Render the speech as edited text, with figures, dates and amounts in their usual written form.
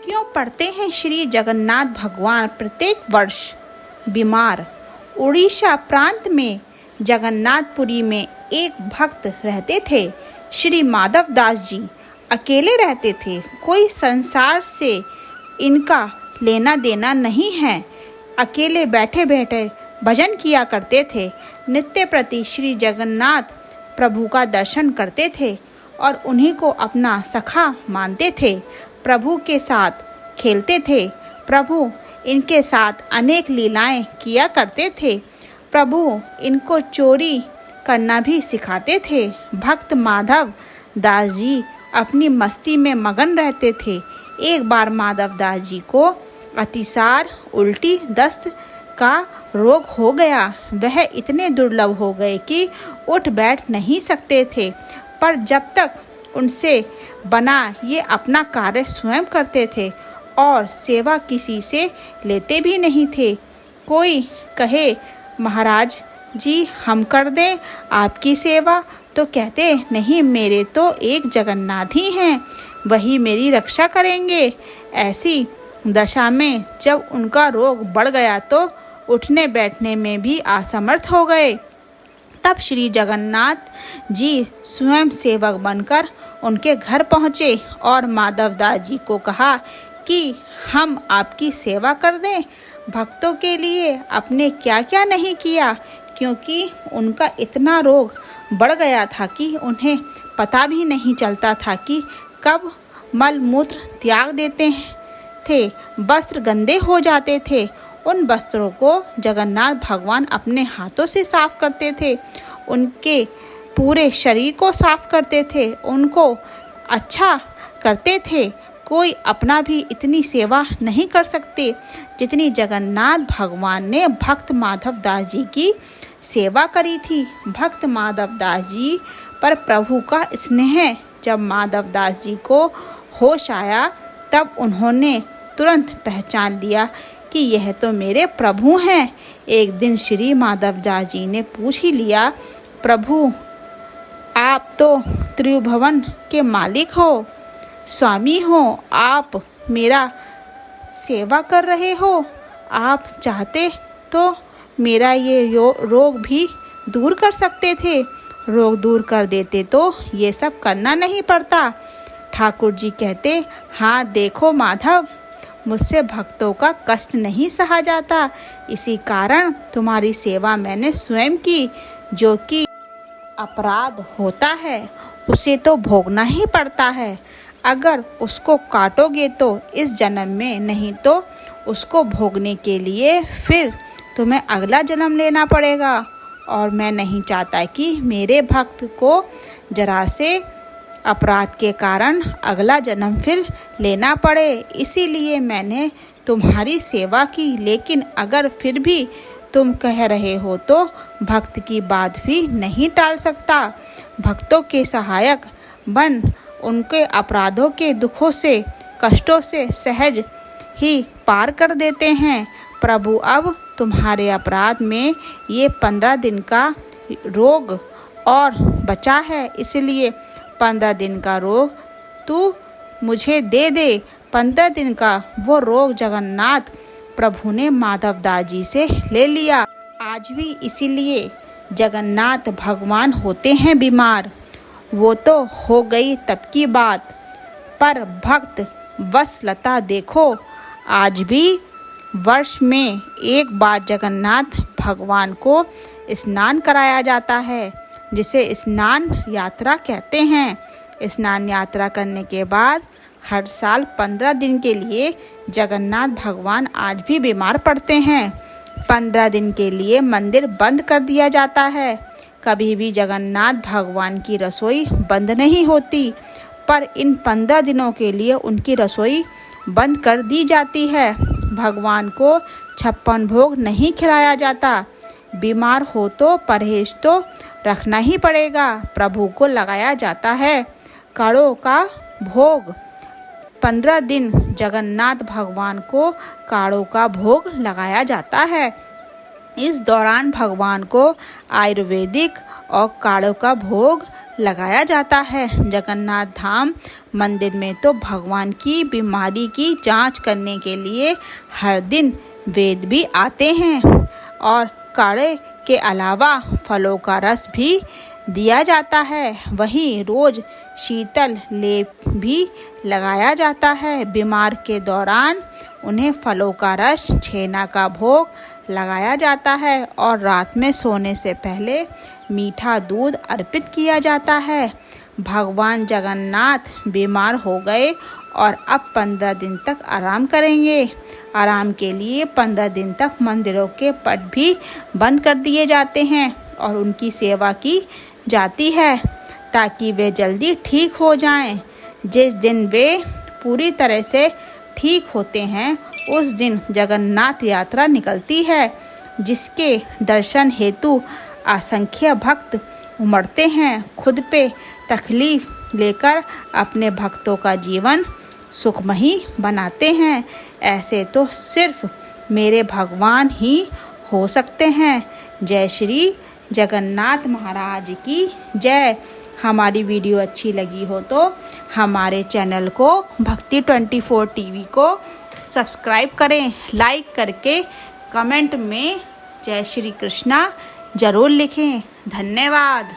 क्यों पड़ते हैं श्री जगन्नाथ भगवान प्रत्येक वर्ष बीमार? उड़ीसा प्रांत में जगन्नाथपुरी में एक भक्त रहते थे। श्री माधव दास जी अकेले रहते थे। कोई संसार से इनका लेना देना नहीं है। अकेले बैठे बैठे भजन किया करते थे। नित्य प्रति श्री जगन्नाथ प्रभु का दर्शन करते थे और उन्हीं को अपना सखा मानते थे। प्रभु के साथ खेलते थे। प्रभु इनके साथ अनेक लीलाएं किया करते थे। प्रभु इनको चोरी करना भी सिखाते थे। भक्त माधव दास जी अपनी मस्ती में मगन रहते थे। एक बार माधव दास जी को अतिसार उल्टी दस्त का रोग हो गया। वह इतने दुर्लभ हो गए कि उठ बैठ नहीं सकते थे, पर जब तक उनसे बना ये अपना कार्य स्वयं करते थे और सेवा किसी से लेते भी नहीं थे। कोई कहे महाराज जी हम कर दें आपकी सेवा, तो कहते नहीं, मेरे तो एक जगन्नाथ ही हैं, वही मेरी रक्षा करेंगे। ऐसी दशा में जब उनका रोग बढ़ गया तो उठने बैठने में भी असमर्थ हो गए। तब श्री जगन्नाथ जी स्वयं सेवक बनकर उनके घर पहुँचे और माधव दास जी को कहा कि हम आपकी सेवा कर दें। भक्तों के लिए आपने क्या क्या नहीं किया, क्योंकि उनका इतना रोग बढ़ गया था कि उन्हें पता भी नहीं चलता था कि कब मल मूत्र त्याग देते थे। वस्त्र गंदे हो जाते थे। उन वस्त्रों को जगन्नाथ भगवान अपने हाथों से साफ करते थे। उनके पूरे शरीर को साफ करते थे। उनको अच्छा करते थे। कोई अपना भी इतनी सेवा नहीं कर सकते जितनी जगन्नाथ भगवान ने भक्त माधव दास जी की सेवा करी थी। भक्त माधव दास जी पर प्रभु का स्नेह जब माधव दास जी को होश आया, तब उन्होंने तुरंत पहचान लिया कि यह तो मेरे प्रभु हैं। एक दिन श्री माधव दास जी ने पूछ ही लिया, प्रभु आप तो त्रिभुवन के मालिक हो, स्वामी हो, आप मेरा सेवा कर रहे हो। आप चाहते तो मेरा ये रोग भी दूर कर सकते थे। रोग दूर कर देते तो ये सब करना नहीं पड़ता। ठाकुर जी कहते, हाँ देखो माधव, मुझसे भक्तों का कष्ट नहीं सहा जाता, इसी कारण तुम्हारी सेवा मैंने स्वयं की। जो कि अपराध होता है उसे तो भोगना ही पड़ता है। अगर उसको काटोगे तो इस जन्म में, नहीं तो उसको भोगने के लिए फिर तुम्हें अगला जन्म लेना पड़ेगा। और मैं नहीं चाहता कि मेरे भक्त को जरा से अपराध के कारण अगला जन्म फिर लेना पड़े, इसीलिए मैंने तुम्हारी सेवा की। लेकिन अगर फिर भी तुम कह रहे हो तो भक्त की बात भी नहीं टाल सकता। भक्तों के सहायक बन उनके अपराधों के दुखों से, कष्टों से सहज ही पार कर देते हैं। प्रभु अब तुम्हारे अपराध में ये 15 दिन का रोग और बचा है, इसलिए 15 दिन का रोग तू मुझे दे दे। 15 दिन का वो रोग जगन्नाथ प्रभु ने माधव दास जी से ले लिया। आज भी इसीलिए जगन्नाथ भगवान होते हैं बीमार। वो तो हो गई तब की बात, पर भक्त वत्सलता देखो, आज भी वर्ष में एक बार जगन्नाथ भगवान को स्नान कराया जाता है, जिसे स्नान यात्रा कहते हैं। स्नान यात्रा करने के बाद हर साल 15 दिन के लिए जगन्नाथ भगवान आज भी बीमार पड़ते हैं। 15 दिन के लिए मंदिर बंद कर दिया जाता है। कभी भी जगन्नाथ भगवान की रसोई बंद नहीं होती, पर इन 15 दिनों के लिए उनकी रसोई बंद कर दी जाती है। भगवान को 56 भोग नहीं खिलाया जाता। बीमार हो तो परहेज तो रखना ही पड़ेगा। प्रभु को लगाया जाता है काढ़ों का भोग। 15 दिन जगन्नाथ भगवान को काढ़ों का भोग लगाया जाता है। इस दौरान भगवान को आयुर्वेदिक और काढ़ों का भोग लगाया जाता है। जगन्नाथ धाम मंदिर में तो भगवान की बीमारी की जांच करने के लिए हर दिन वैद्य भी आते हैं और काढ़े के अलावा फलों का रस भी दिया जाता है। वहीं रोज शीतल लेप भी लगाया जाता है। बीमार के दौरान उन्हें फलों का रस, छेना का भोग लगाया जाता है और रात में सोने से पहले मीठा दूध अर्पित किया जाता है। भगवान जगन्नाथ बीमार हो गए और अब 15 दिन तक आराम करेंगे। आराम के लिए 15 दिन तक मंदिरों के पट भी बंद कर दिए जाते हैं और उनकी सेवा की जाती है ताकि वे जल्दी ठीक हो जाएं। जिस दिन वे पूरी तरह से ठीक होते हैं उस दिन जगन्नाथ यात्रा निकलती है, जिसके दर्शन हेतु असंख्य भक्त उमड़ते हैं। खुद पे तकलीफ लेकर अपने भक्तों का जीवन सुखमयी बनाते हैं। ऐसे तो सिर्फ मेरे भगवान ही हो सकते हैं। जय श्री जगन्नाथ महाराज की जय। हमारी वीडियो अच्छी लगी हो तो हमारे चैनल को भक्ति 24 टीवी को सब्सक्राइब करें। लाइक करके कमेंट में जय श्री कृष्णा जरूर लिखें। धन्यवाद।